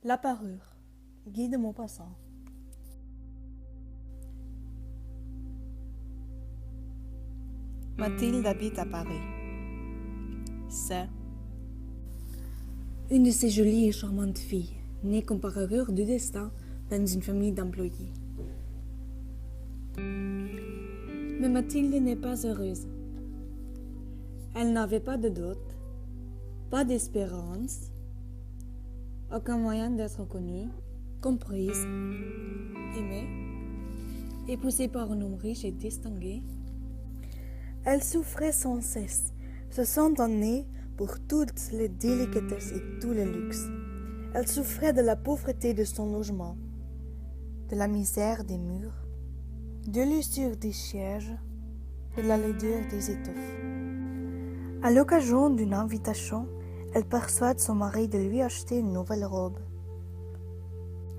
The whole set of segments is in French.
La parure. Guy de Maupassant. Mathilde habite à Paris. C'est une de ces jolies et charmantes filles, nées comme par erreur du destin dans une famille d'employés. Mais Mathilde n'est pas heureuse. Elle n'avait pas de dot, pas d'espérance, aucun moyen d'être connue, comprise, aimée, épousée par un homme riche et distingué. Elle souffrait sans cesse, se sentant née pour toutes les délicatesses et tous les luxes. Elle souffrait de la pauvreté de son logement, de la misère des murs, de l'usure des sièges, de la laideur des étoffes. À l'occasion d'une invitation, elle persuade son mari de lui acheter une nouvelle robe.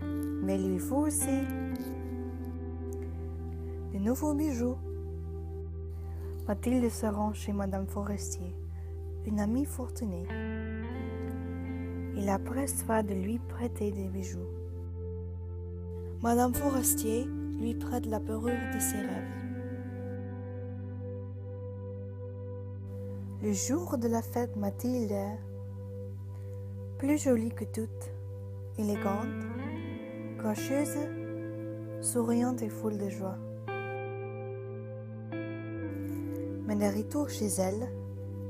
Mais il lui faut aussi de nouveaux bijoux. Mathilde se rend chez Madame Forestier, une amie fortunée. Il la persuade de lui prêter des bijoux. Madame Forestier lui prête la parure de ses rêves. Le jour de la fête, Mathilde est plus jolie que toutes, élégante, gracieuse, souriante et full de joie. Mais de retour chez elle,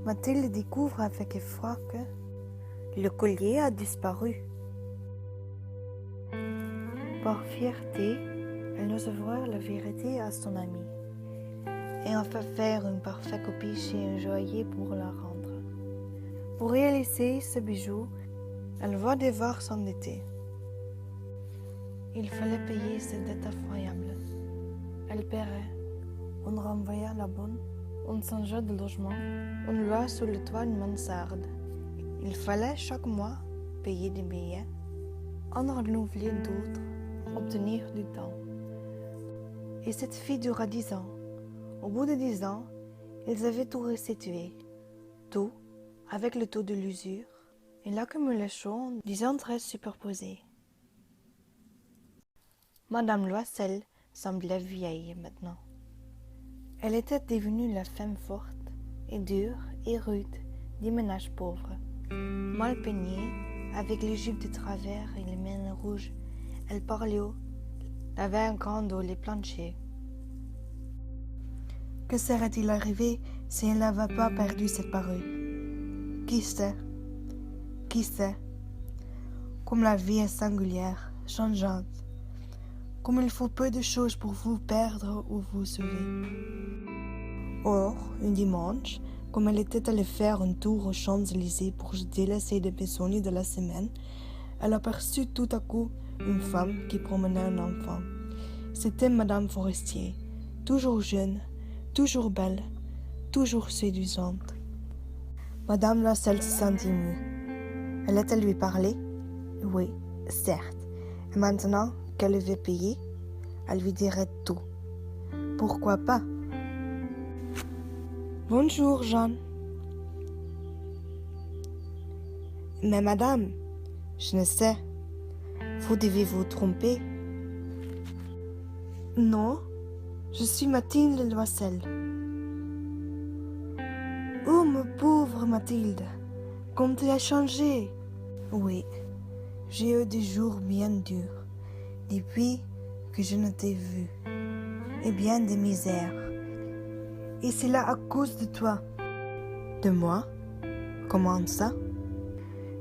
Mathilde découvre avec effroi que le collier a disparu. Par fierté, elle n'ose voir la vérité à son amie et en fait faire une parfaite copie chez un joaillier pour la rendre. Pour réaliser ce bijou, elle va devoir s'endetter. Il fallait payer ses dettes effroyables. Elle paierait. On renvoya la bonne, on changea de logement, on loua sous le toit une mansarde. Il fallait chaque mois payer des billets, en renouveler d'autres, obtenir du temps. Et cette fille dura 10 ans. Au bout de 10 ans, ils avaient tout restitué, tout avec le taux de l'usure et l'accumulation des intérêts superposés. Madame Loisel semblait vieille maintenant. Elle était devenue la femme forte et dure et rude des ménages pauvres. Mal peignée, avec les jupes de travers et les mains rouges, elle parlait haut, lavait un grand dos les planchers. Que serait-il arrivé si elle n'avait pas perdu cette parure? Qui sait? Qui sait? Comme la vie est singulière, changeante, comme il faut peu de choses pour vous perdre ou vous sauver. Or, un dimanche, comme elle était allée faire un tour aux Champs-Élysées pour se délaisser des besognes de la semaine, elle aperçut tout à coup une femme qui promenait un enfant. C'était Madame Forestier, toujours jeune, toujours belle, toujours séduisante. Madame Loisel se sentit émue. Elle allait lui parler? Oui, certes. Et maintenant qu'elle avait payé, elle lui dirait tout. Pourquoi pas? Bonjour, Jeanne. Mais madame, je ne sais. Vous devez vous tromper. Non, je suis Mathilde Loisel. Oh, ma pauvre Mathilde, comme tu as changé. Oui, j'ai eu des jours bien durs depuis que je ne t'ai vu, et bien des misères. Et c'est là à cause de toi. De moi? Comment ça?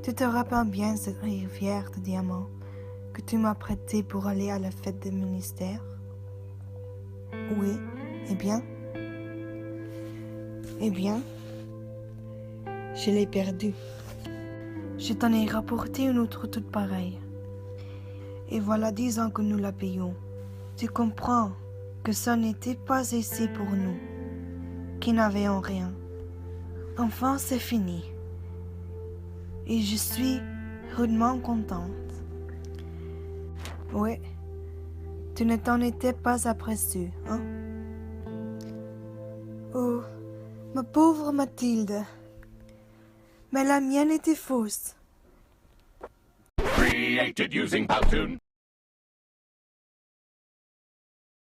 Tu te rappelles bien cette rivière de diamants que tu m'as prêtée pour aller à la fête des ministères? Oui, eh bien, je l'ai perdue. Je t'en ai rapporté une autre toute pareille. Et voilà 10 ans que nous la payons. Tu comprends que ça n'était pas assez pour nous, qui n'avions rien. Enfin, c'est fini. Et je suis rudement contente. Oui, tu ne t'en étais pas aperçue, hein? Oh, ma pauvre Mathilde. Mais la mienne était fausse. created using Powtoon.